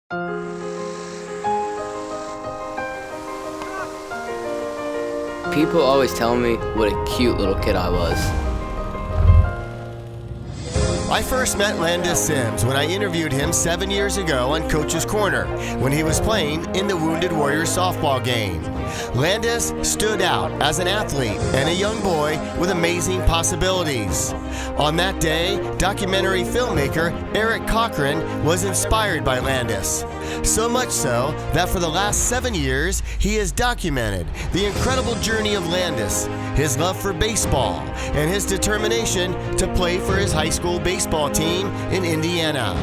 People always tell me what a cute little kid I was. I first met Landis Sims when I interviewed him 7 years ago on Coach's Corner when he was playing in the Wounded Warriors softball game. Landis stood out as an athlete and a young boy with amazing possibilities. On that day, documentary filmmaker Eric Cochran was inspired by Landis. So much so that for the last 7 years, he has documented the incredible journey of Landis, his love for baseball, and his determination to play for his high school baseball team in Indiana.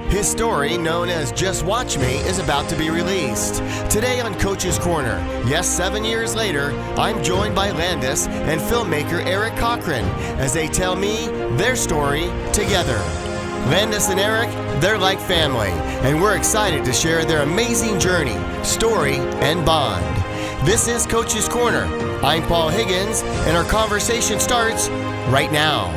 His story, known as Just Watch Me, is about to be released. Today on Coach's Corner, yes, 7 years later, I'm joined by Landis and filmmaker Eric Cochran as they tell me their story together. Landis and Eric, they're like family, and we're excited to share their amazing journey, story, and bond. This is Coach's Corner. I'm Paul Higgins, and our conversation starts right now.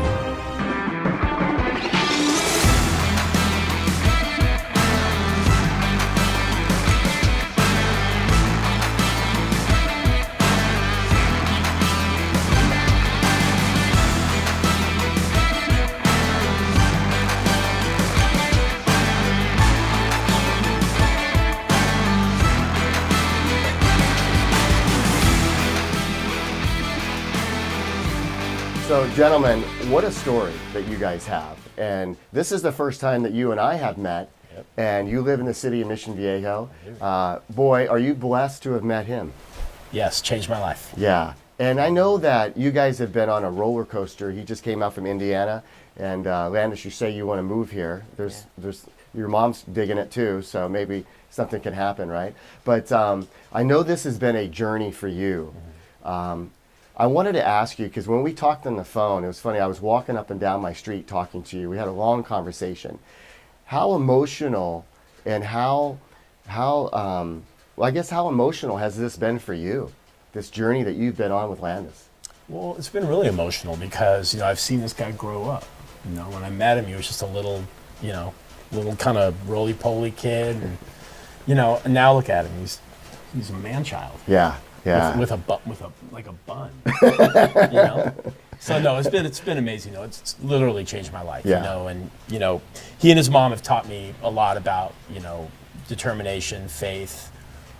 So, gentlemen, what a story that you guys have. And this is the first time that you and I have met. Yep. And you live in the city of Mission Viejo. Boy, are you blessed to have met him. Yes, changed my life. Yeah. And I know that you guys have been on a roller coaster. He just came out from Indiana. And Landis, you say you want to move here. There's your mom's digging it too, so maybe something can happen, right? But I know this has been a journey for you. I wanted to ask you, because when we talked on the phone, it was funny, I was walking up and down my street talking to you. We had a long conversation. How emotional and how emotional has this been for you, this journey that you've been on with Landis? Well, it's been really emotional because, I've seen this guy grow up. When I met him, he was just a little kind of roly-poly kid. And, and now look at him, he's a man-child. Yeah. Yeah. With a bun. So no, it's been amazing. It's literally changed my life. Yeah. And he and his mom have taught me a lot about determination, faith,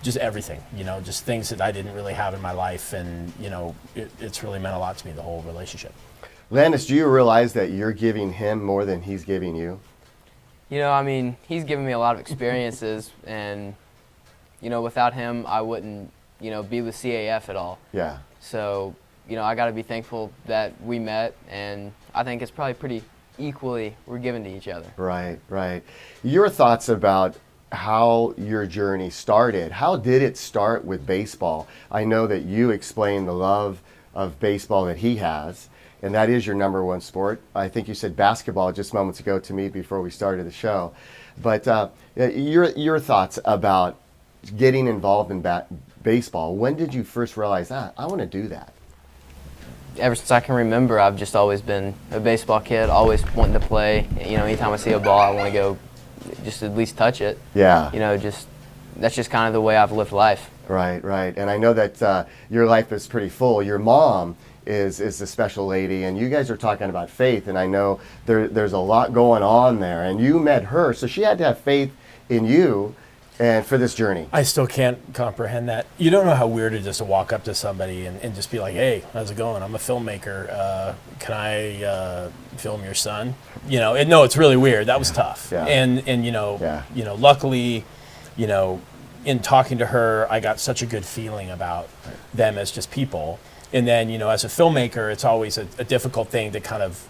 just everything. Just things that I didn't really have in my life, and it's really meant a lot to me, the whole relationship. Landis, do you realize that you're giving him more than he's giving you? He's given me a lot of experiences, and without him, I wouldn't be with CAF at all. Yeah. So, I got to be thankful that we met, and I think it's probably pretty equally we're given to each other. Right, right. Your thoughts about how your journey started. How did it start with baseball? I know that you explained the love of baseball that he has, and that is your number one sport. I think you said basketball just moments ago to me before we started the show. But your thoughts about getting involved in baseball. When did you first realize, I want to do that? Ever since I can remember, I've just always been a baseball kid, always wanting to play. Anytime I see a ball, I want to go just at least touch it. Yeah. That's just kind of the way I've lived life. Right, right. And I know that your life is pretty full. Your mom is a special lady, and you guys are talking about faith, and I know there's a lot going on there. And you met her, so she had to have faith in you and for this journey. I still can't comprehend that. You don't know how weird it is to walk up to somebody and just be like, hey, how's it going? I'm a filmmaker. Can I film your son? No, it's really weird. That was tough. Yeah. And luckily, in talking to her, I got such a good feeling about them as just people. And then, as a filmmaker, it's always a difficult thing to kind of,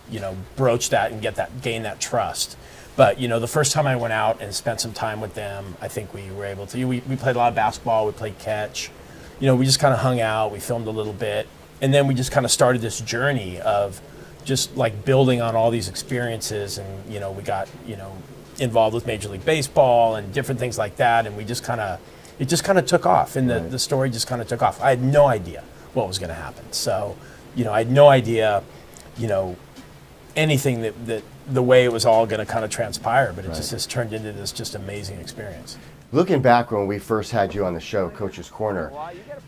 broach that and gain that trust. But, the first time I went out and spent some time with them, I think we were able to. We played a lot of basketball. We played catch. We just kind of hung out. We filmed a little bit. And then we just kind of started this journey of just like building on all these experiences. And, we got, involved with Major League Baseball and different things like that. And it just kind of took off. And the story just kind of took off. I had no idea what was going to happen. So, I had no idea, anything that the way it was all going to kind of transpire, but it just has turned into this just amazing experience. Looking back when we first had you on the show, Coach's Corner,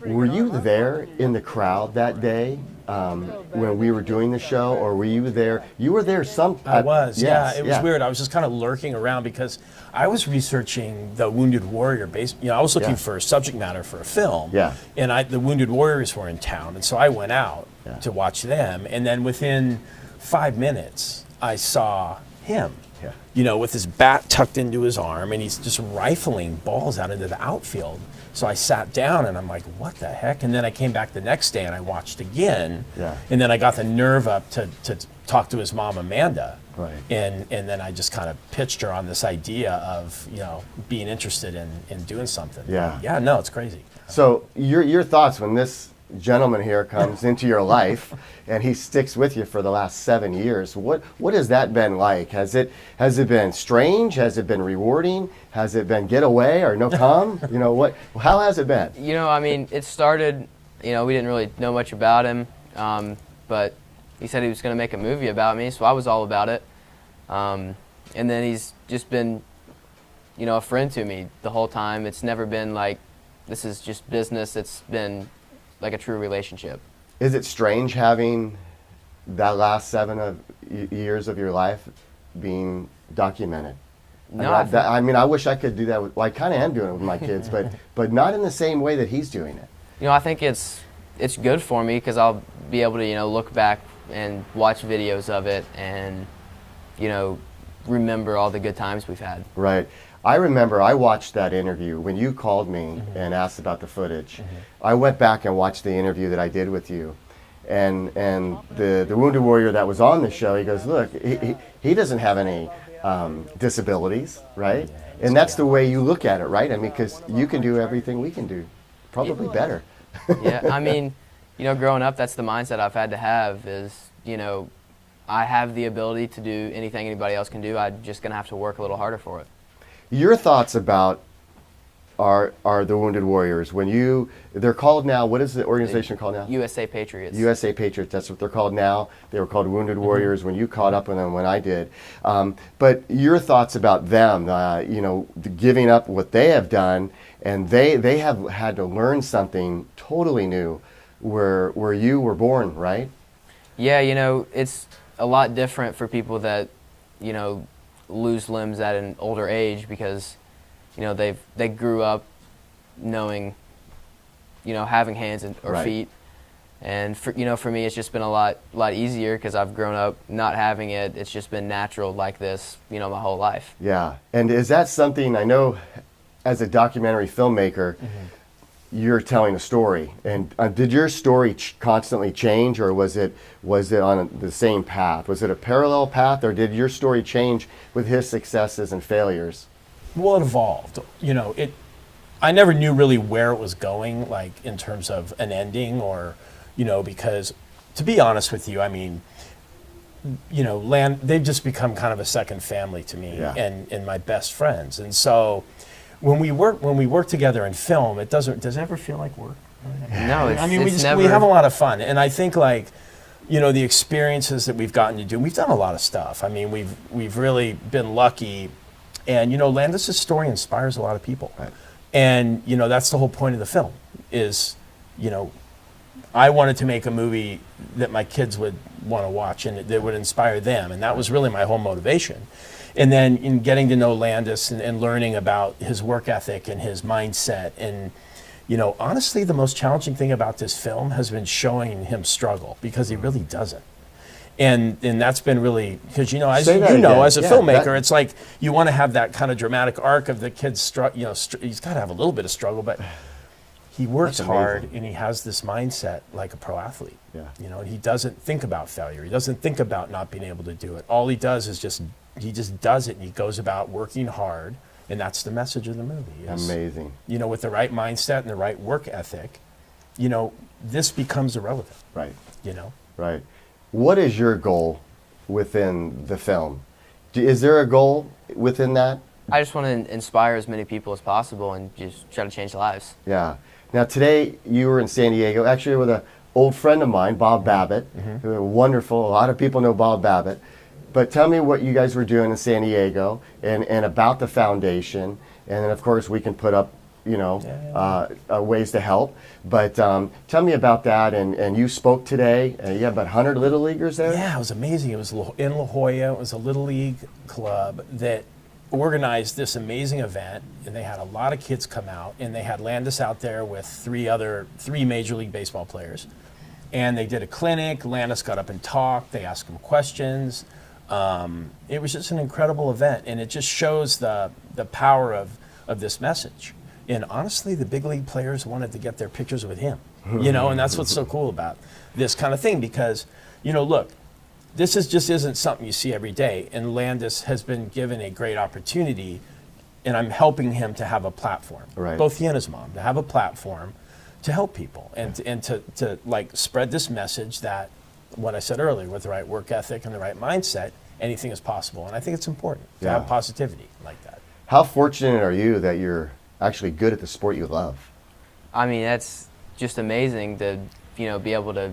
were you there in the crowd that day when we were doing the show, or were you there? You were there some. I was, yes, yeah. It was weird. I was just kind of lurking around because I was researching the Wounded Warrior base. I was looking for subject matter for a film. Yeah. And the Wounded Warriors were in town, and so I went out to watch them. And then within 5 minutes, I saw him. With his bat tucked into his arm, and he's just rifling balls out into the outfield. So I sat down, and I'm like, what the heck? And then I came back the next day, and I watched again. And then I got the nerve up to talk to his mom, Amanda. And then I just kind of pitched her on this idea of, being interested in doing something. Yeah, no, it's crazy. So your thoughts when this gentleman here comes into your life and he sticks with you for the last 7 years, what has that been like? Has it been strange? Has it been rewarding? Has it been get away or no come? How has it been? It started, we didn't really know much about him, but he said he was going to make a movie about me, so I was all about it. And then he's just been, a friend to me the whole time. It's never been like, this is just business. It's been like a true relationship. Is it strange having that last 7 years of your life being documented? No, I wish I could do that. I kind of am doing it with my kids, but not in the same way that he's doing it. I think it's good for me because I'll be able to look back and watch videos of it and remember all the good times we've had. Right. I remember I watched that interview when you called me and asked about the footage. I went back and watched the interview that I did with you. And the Wounded Warrior that was on the show, he goes, look, he doesn't have any disabilities, right? And that's the way you look at it, right? Because you can do everything we can do, probably better. Growing up, that's the mindset I've had to have is, I have the ability to do anything anybody else can do. I'm just going to have to work a little harder for it. Your thoughts about are the Wounded Warriors when they're called now, what is the organization called now? USA Patriots. USA Patriots, that's what they're called now. They were called Wounded Warriors when you caught up with them, when I did. But your thoughts about them, giving up what they have done, and they have had to learn something totally new where you were born, right? Yeah, it's a lot different for people that, lose limbs at an older age because they grew up knowing having hands or feet, and for me it's just been a lot easier because I've grown up not having it. It's just been natural like this my whole life. Yeah. And is that something, I know as a documentary filmmaker, you're telling a story, and did your story constantly change, or was it on the same path? Was it a parallel path, or did your story change with his successes and failures? Well, it evolved. I never knew really where it was going, like in terms of an ending, or because to be honest with you, they've just become kind of a second family to me, and my best friends, and so. When we work together in film, does it ever feel like work? No, we have a lot of fun, and I think the experiences that we've gotten to do, we've done a lot of stuff. We've really been lucky, and Landis' story inspires a lot of people, and that's the whole point of the film. Is I wanted to make a movie that my kids would want to watch and that would inspire them, and that was really my whole motivation. And then in getting to know Landis and learning about his work ethic and his mindset. And, honestly, the most challenging thing about this film has been showing him struggle because he really doesn't. And that's been really, because, as a filmmaker, it's like you want to have that kind of dramatic arc of the kid's he's got to have a little bit of struggle, but he works hard and he has this mindset like a pro athlete. And he doesn't think about failure. He doesn't think about not being able to do it. All he does is he just does it, and he goes about working hard, and that's the message of the movie. Amazing. With the right mindset and the right work ethic, this becomes irrelevant. Right. Right. What is your goal within the film? Is there a goal within that? I just want to inspire as many people as possible and just try to change lives. Yeah. Now today you were in San Diego, actually with an old friend of mine, Bob Babbitt, who are wonderful. A lot of people know Bob Babbitt. But tell me what you guys were doing in San Diego and about the foundation. And then, of course, we can put up, ways to help. But tell me about that. And you spoke today. You have about 100 Little Leaguers there? Yeah, it was amazing. It was in La Jolla. It was a Little League club that organized this amazing event. And they had a lot of kids come out. And they had Landis out there with three Major League Baseball players. And they did a clinic. Landis got up and talked. They asked him questions. It was just an incredible event, and it just shows the power of this message. And honestly, the big league players wanted to get their pictures with him, and that's what's so cool about this kind of thing, because, look, this just isn't something you see every day, and Landis has been given a great opportunity, and I'm helping him to have a platform, right. Both he and his mom, to have a platform to help people and to like spread this message that what I said earlier, with the right work ethic and the right mindset, anything is possible. And I think it's important to have positivity like that. How fortunate are you that you're actually good at the sport you love? I mean, that's just amazing to, be able to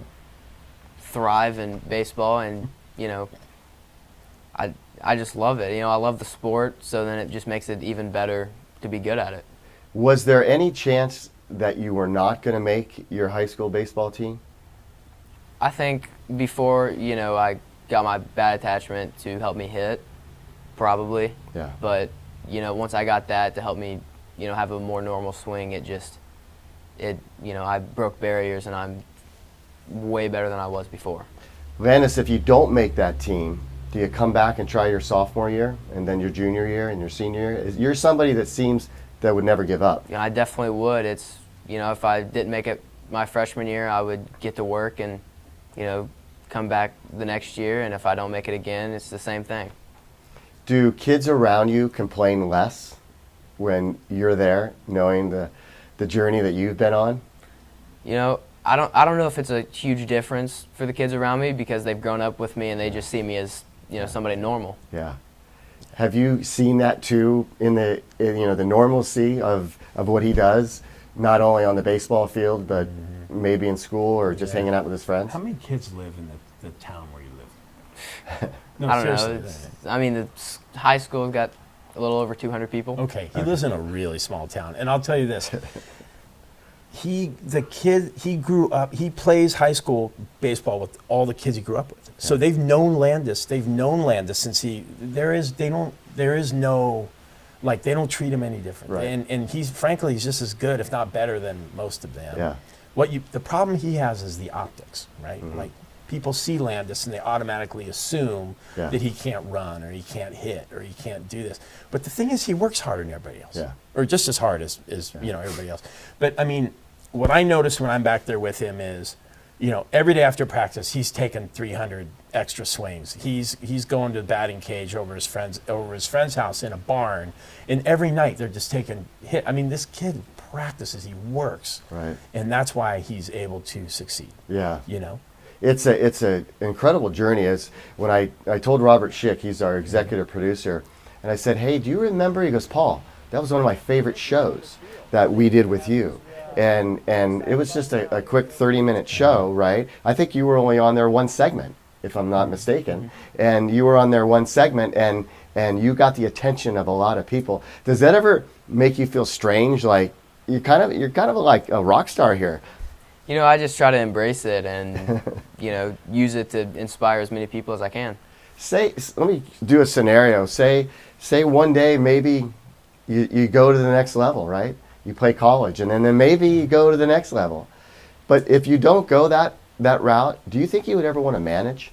thrive in baseball, and, I just love it. I love the sport, so then it just makes it even better to be good at it. Was there any chance that you were not going to make your high school baseball team? I think before, I got my bat attachment to help me hit, probably. Yeah. But, once I got that to help me, have a more normal swing, I broke barriers, and I'm way better than I was before. Landis, if you don't make that team, do you come back and try your sophomore year and then your junior year and your senior year? You're somebody that seems that would never give up. I definitely would. It's, if I didn't make it my freshman year, I would get to work and, come back the next year, and if I don't make it again, it's the same thing. Do kids around you complain less when you're there, knowing the journey that you've been on? I don't know if it's a huge difference for the kids around me, because they've grown up with me and they just see me as, somebody normal. Yeah. Have you seen that too in the normalcy of what he does, not only on the baseball field, but maybe in school or just hanging out with his friends? How many kids live in the town where you live? No, I don't know. I mean, the high school's got a little over 200 people. Okay, he lives in a really small town, and I'll tell you this: he grew up. He plays high school baseball with all the kids he grew up with. So they've known Landis. They've known Landis since they don't treat him any different. Right. And he's just as good, if not better, than most of them. Yeah. The problem he has is the optics, right? Mm-hmm. Like, people see Landis and they automatically assume that he can't run, or he can't hit, or he can't do this. But the thing is, he works harder than everybody else, or just as hard as everybody else. But I mean, what I notice when I'm back there with him is, every day after practice, he's taking 300 extra swings. He's going to the batting cage over his friend's house in a barn, and every night they're just taking hit. I mean, this kid practices, he works, right, and that's why he's able to succeed. Yeah. It's an incredible journey. As when I told Robert Schick, he's our executive producer, and I said, hey, do you remember? He goes, Paul, that was one of my favorite shows that we did with you. And it was just a quick 30-minute show, right? I think you were only on there one segment, if I'm not mistaken. And you were on there one segment, and you got the attention of a lot of people. Does that ever make you feel strange? Like you're kind of like a rock star here. I just try to embrace it and, use it to inspire as many people as I can. Let me do a scenario. Say one day maybe you go to the next level, right? You play college, and then maybe you go to the next level. But if you don't go that route, do you think you would ever want to manage?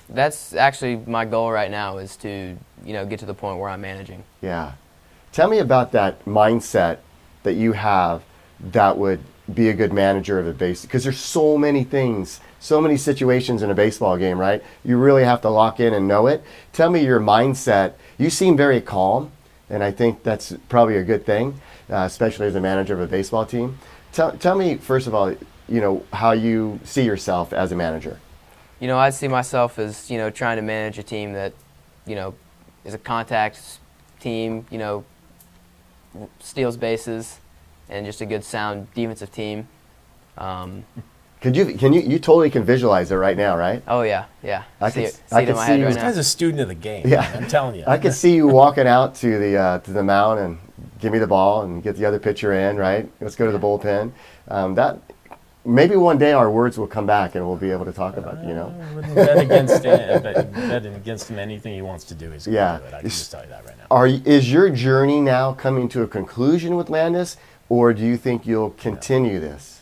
That's actually my goal right now, is to, get to the point where I'm managing. Yeah. Tell me about that mindset that you have that would be a good manager of a base, because there's so many things, so many situations in a baseball game, right? You really have to lock in and know it. Tell me your mindset. You seem very calm, and I think that's probably a good thing, especially as a manager of a baseball team. Tell me, first of all, how you see yourself as a manager. I see myself as, trying to manage a team that, is a contact team, steals bases, and just a good, sound defensive team. You totally can visualize it right now, right? Oh yeah, yeah. I See could- it I in could my see head you- right This now. guy's a student of the game. Yeah. Man, I'm telling you. I could see you walking out to the mound and give me the ball and get the other pitcher in, right? Let's go to the bullpen. That maybe one day our words will come back and we'll be able to talk about it, you know. I wouldn't bet against him anything he wants to do. He's going Yeah. to do it. I can just tell you that right now. Is your journey now coming to a conclusion with Landis, or do you think you'll continue this?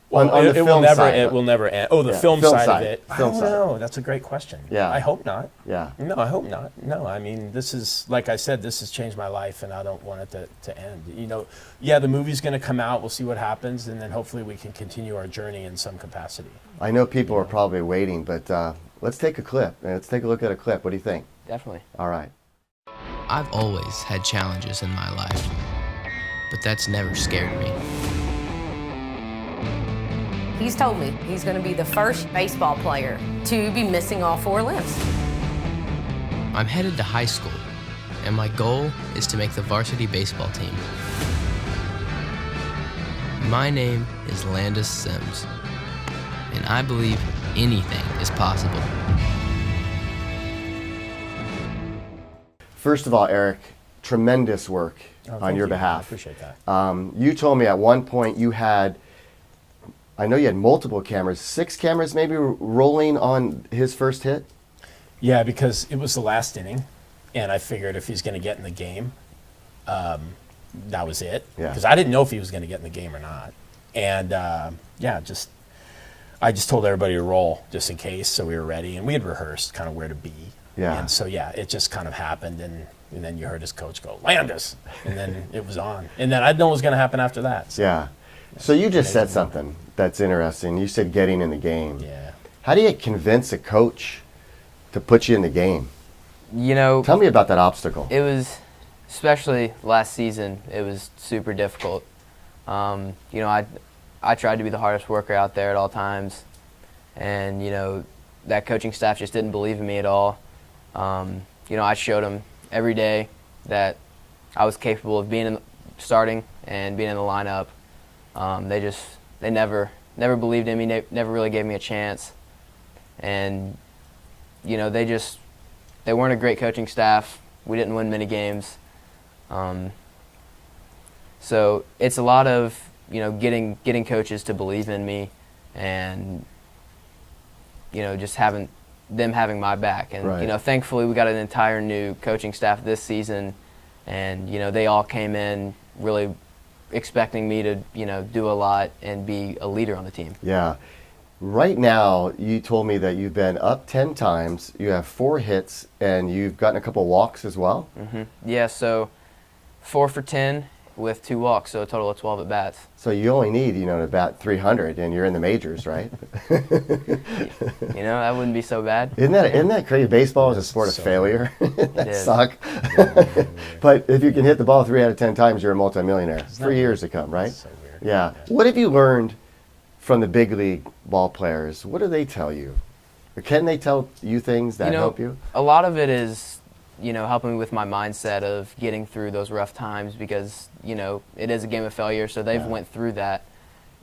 Well, On the it will film never. side, It will never end. Oh, the Yeah, film film side side, of it. I film don't side. know. That's a great question. Yeah. I hope not. Yeah. No, I hope not. No, I mean, this is, like I said, this has changed my life, and I don't want it to end. You know, yeah, the movie's going to come out. We'll see what happens, and then hopefully we can continue our journey in some capacity. I know people are probably waiting, but let's take a clip. Let's take a look at a clip. What do you think? Definitely. All right. I've always had challenges in my life, but that's never scared me. He's told me he's going to be the first baseball player to be missing all 4 limbs. I'm headed to high school, and my goal is to make the varsity baseball team. My name is Landis Sims, and I believe anything is possible. First of all, Eric, tremendous work on Thank your you. I behalf. appreciate that. You told me at one point you had, I know you had multiple cameras, 6 cameras maybe rolling on his first hit? Yeah, because it was the last inning, and I figured if he's going to get in the game, that was it. Yeah. Because I didn't know if he was going to get in the game or not. And I just told everybody to roll just in case, so we were ready. And we had rehearsed kind of where to be. Yeah. And so, yeah, it just kind of happened, and then you heard his coach go, Landis! And then it was on. And then I didn't know what was going to happen after that. So, Yeah. So you just said something that's interesting. You said getting in the game. yeah. How do you convince a coach to put you in the game? You know, Tell me about that obstacle. it was, especially last season, it was super difficult. You know, I tried to be the hardest worker out there at all times, and you know, that coaching staff just didn't believe in me at all. You know, I showed them every day that I was capable of being starting and being in the lineup. They never believed in me, never really gave me a chance. And, you know, they weren't a great coaching staff. We didn't win many games. So it's a lot of, you know, getting coaches to believe in me and, you know, just having my back. And, Right. you know, thankfully we got an entire new coaching staff this season, and, you know, they all came in really expecting me to, you know, do a lot and be a leader on the team. Yeah. Right now, you told me that you've been up 10 times, you have 4 hits, and you've gotten a couple walks as well? Yeah, so 4 for 10 with 2 walks, so a total of 12 at bats. So you only need, you know, to bat 300, and you're in the majors, right? You know, that wouldn't be so bad. Isn't that crazy? Baseball is a sport of So failure. That is. suck. But if you can hit the ball 3 out of 10 times, you're a multimillionaire for years to come, right? That's so weird. Yeah. What have you learned from the big league ball players? What do they tell you? Or can they tell you things that You know, help you? a lot of it is, you know, helping me with my mindset of getting through those rough times, because, you know, it is a game of failure, so they've went through that.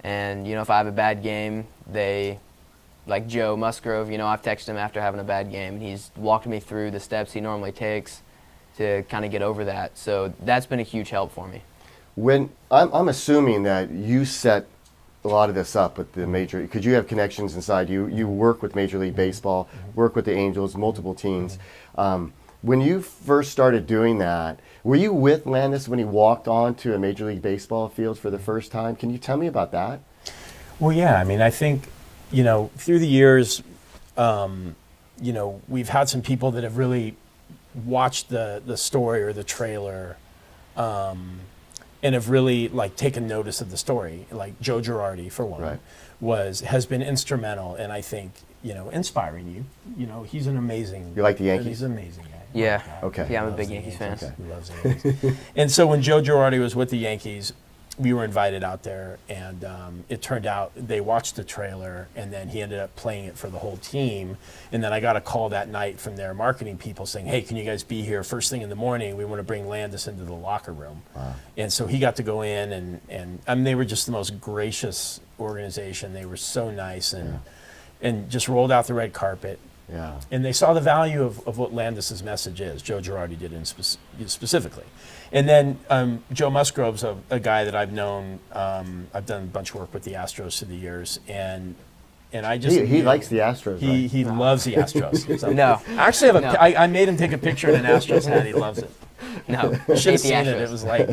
And, you know, if I have a bad game, like Joe Musgrove, you know, I've texted him after having a bad game, and he's walked me through the steps he normally takes to kind of get over that. So that's been a huge help for me. When I'm assuming that you set a lot of this up with the major, because you have connections inside. You work with Major League Baseball, work with the Angels, multiple teams. When you first started doing that, were you with Landis when he walked onto a Major League Baseball field for the first time? Can you tell me about that? Well, yeah. I mean, I think, you know, through the years, you know, we've had some people that have really watched the story or the trailer, and have really like taken notice of the story. Like Joe Girardi, for one, Right. has been instrumental in, I think, you know, inspiring you. You know, he's an amazing. You like the Yankees? He's an amazing guy. Yeah. Okay. Yeah, I'm a Loves big the Yankees fan. He loves the Yankees. And so when Joe Girardi was with the Yankees, we were invited out there, and it turned out they watched the trailer, and then he ended up playing it for the whole team. And then I got a call that night from their marketing people saying, "Hey, can you guys be here first thing in the morning? We want to bring Landis into the locker room." Wow. And so he got to go in, and I mean, they were just the most gracious organization. They were so nice, and just rolled out the red carpet. Yeah. And they saw the value of what Landis's message is. Joe Girardi did it specifically. And then Joe Musgrove's a guy that I've known. I've done a bunch of work with the Astros through the years, and I just he likes the Astros. He loves the Astros. So No. I actually have I made him take a picture in an Astros hat. He loves it. No, You should hate have the seen it. Astros. It was like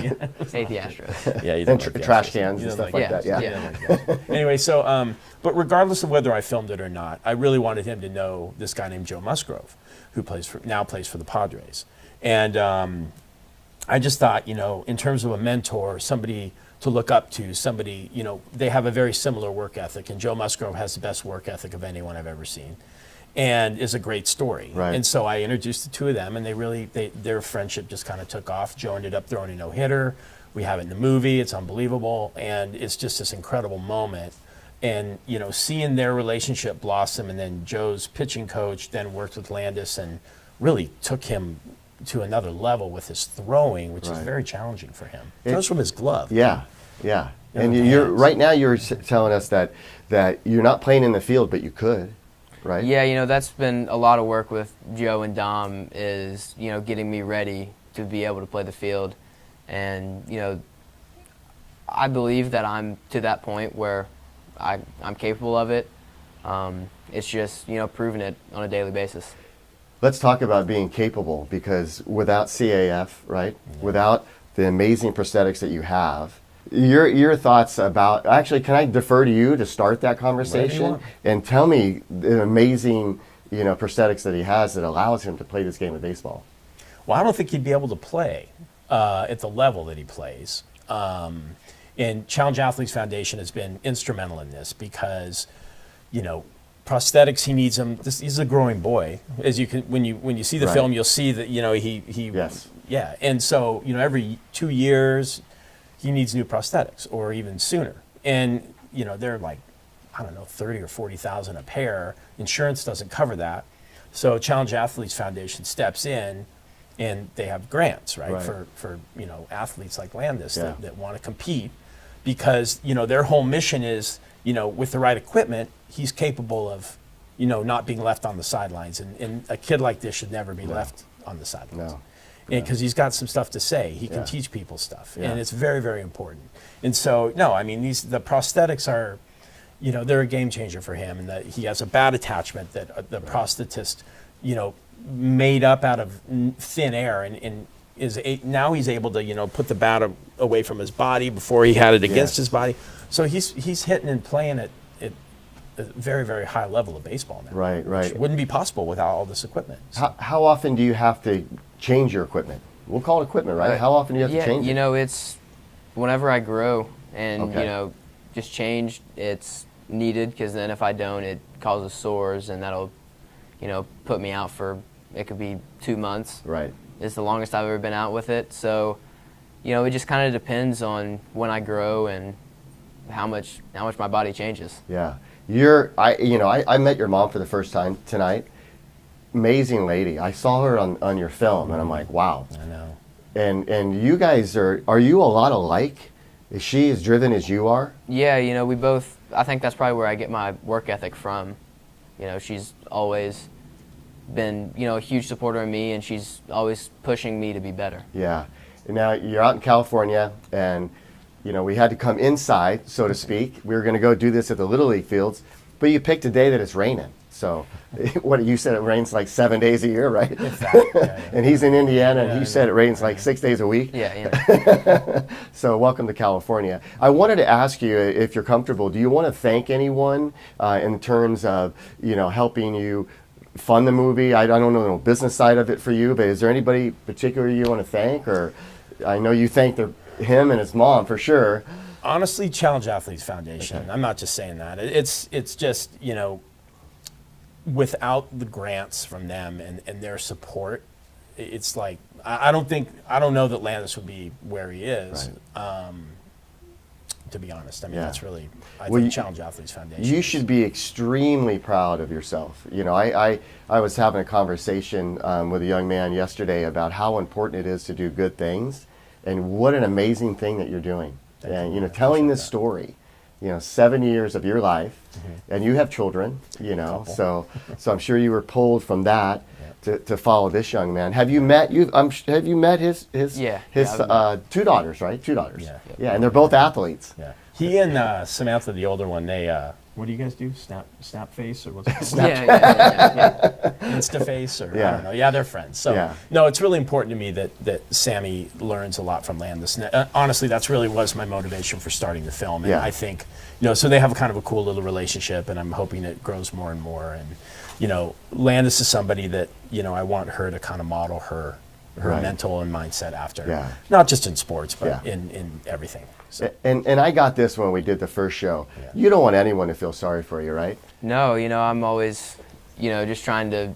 Hate the Astros. yeah, you And don't like the trash Astros. cans You and don't stuff like like that. Yeah. Anyway, so but regardless of whether I filmed it or not, I really wanted him to know this guy named Joe Musgrove, who now plays for the Padres. And I just thought, in terms of a mentor, somebody to look up to, somebody, they have a very similar work ethic, and Joe Musgrove has the best work ethic of anyone I've ever seen, and is a great story. Right. And so I introduced the two of them, and their friendship just kind of took off. Joe ended up throwing a no-hitter. We have it in the movie. It's unbelievable, and it's just this incredible moment. And seeing their relationship blossom, and then Joe's pitching coach then worked with Landis and really took him to another level with his throwing, which is very challenging for him. It comes from his glove. Yeah. And you're right now. You're telling us that you're not playing in the field, but you could, right? Yeah, that's been a lot of work with Joe and Dom is, getting me ready to be able to play the field. And, I believe that I'm to that point where I'm capable of it. It's just, proving it on a daily basis. Let's talk about being capable, because without CAF, right, without the amazing prosthetics that you have, your thoughts about, actually, can I defer to you to start that conversation? And tell me the amazing, prosthetics that he has that allows him to play this game of baseball. Well, I don't think he'd be able to play at the level that he plays. And Challenge Athletes Foundation has been instrumental in this because, prosthetics, he needs them. He's a growing boy. As you can, when you see the film, you'll see that yeah. And so every 2 years, he needs new prosthetics, or even sooner. And they're like, I don't know, 30 or 40,000 a pair. Insurance doesn't cover that, so Challenge Athletes Foundation steps in, and they have grants, right. for athletes like Landis that want to compete, because their whole mission is, with the right equipment, he's capable of, not being left on the sidelines. And a kid like this should never be left on the sidelines. No. Because he's got some stuff to say. He can teach people stuff. And it's very, very important. And so, the prosthetics are, they're a game changer for him. And that he has a bad attachment that the prosthetist, made up out of thin air, and now he's able to, put the bat away from his body. Before he had it against his body. So he's hitting and playing at a very, very high level of baseball now. Right. Which wouldn't be possible without all this equipment. So. How often do you have to change your equipment? We'll call it equipment, right? How often do you have to change it? It's whenever I grow, and, just change, it's needed, because then if I don't, it causes sores, and that'll, put me out for, it could be 2 months. Right. It's the longest I've ever been out with it. So, it just kind of depends on when I grow and how much my body changes. Yeah. I met your mom for the first time tonight. Amazing lady. I saw her on your film, and I'm like, wow. I know. And you guys are you a lot alike? Is she as driven as you are? Yeah, we both, I think that's probably where I get my work ethic from. She's always been, a huge supporter of me, and she's always pushing me to be better. Yeah. And now you're out in California, and we had to come inside, so to speak. We were going to go do this at the Little League fields, but you picked a day that it's raining. So, what you said, it rains like 7 days a year, right? And he's in Indiana, and he said it rains like 6 days a week. Yeah. So, welcome to California. I wanted to ask you, if you're comfortable, do you want to thank anyone in terms of, helping you fund the movie? I don't know the business side of it for you, but is there anybody particular you want to thank? Or I know you thanked him and his mom for sure. Honestly, Challenge Athletes Foundation. Okay. I'm not just saying that. It's just, without the grants from them and their support, it's like, I don't know that Landis would be where he is. Right. to be honest. I mean, Yeah. that's really, I Well, think, Challenge Athletes Foundation. You should be extremely proud of yourself. You know, I was having a conversation with a young man yesterday about how important it is to do good things, and what an amazing thing that you're doing. Thank And you. you know, I telling appreciate this that. story, you know, 7 years of your life, and you have children, you know, Couple. so I'm sure you were pulled from that to follow this young man. Have you met have you met his Yeah, his I've two daughters, right? Two daughters. Yeah. Yeah, and they're both athletes. Yeah. He and Samantha, the older one, they, what do you guys do? Snap face or what's it called? Yeah. Instaface or I Yeah. don't know. Yeah, they're friends. So Yeah. no, it's really important to me that Sammy learns a lot from Landis. And, honestly, that's really was my motivation for starting the film. And Yeah. I think, you know, so they have a kind of a cool little relationship, and I'm hoping it grows more and more. And you know, Landis is somebody that, you know, I want her to kind of model her Right. mental and mindset after. Yeah. Not just in sports, but Yeah. in everything. So. And I got this when we did the first show. Yeah. You don't want anyone to feel sorry for you, right? No, you know, I'm always, you know, just trying to,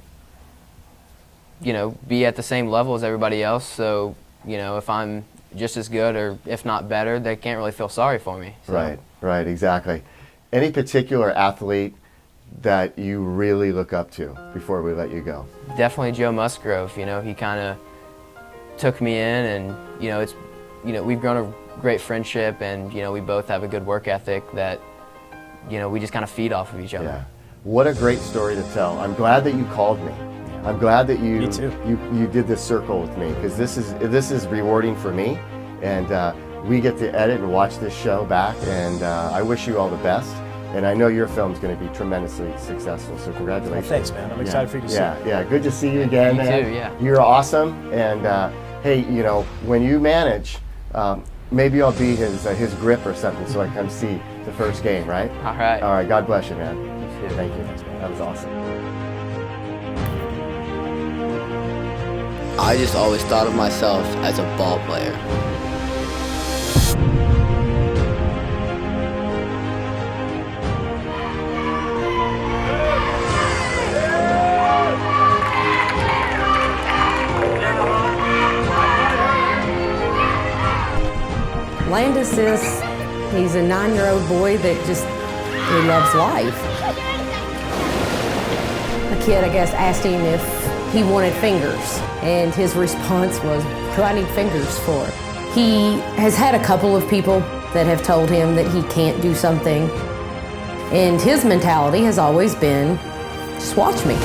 you know, be at the same level as everybody else. So, you know, if I'm just as good or if not better, they can't really feel sorry for me. So. Right, exactly. Any particular athlete that you really look up to before we let you go? Definitely Joe Musgrove. You know, he kind of took me in, and you know, it's, you know, we've grown a great friendship, and you know, we both have a good work ethic that, you know, we just kind of feed off of each other. Yeah. What a great story to tell. I'm glad that you called me. I'm glad that you Me too. you did this circle with me, because this is rewarding for me, and we get to edit and watch this show back, and I wish you all the best. And I know your film's going to be tremendously successful, so congratulations. Well, thanks, man. I'm excited for you to see it. Yeah, good to see you again, You man. too, yeah. You're awesome, and hey, you know, when you manage, maybe I'll be his grip or something, so I come see the first game, right? All right. All right, God bless you, man. You too. Thank you. That was awesome. I just always thought of myself as a ball player. Landis he's a 9-year-old boy that just, he loves life. A kid, I guess, asked him if he wanted fingers, and his response was, "Who do I need fingers for?" He has had a couple of people that have told him that he can't do something, and his mentality has always been, just watch me.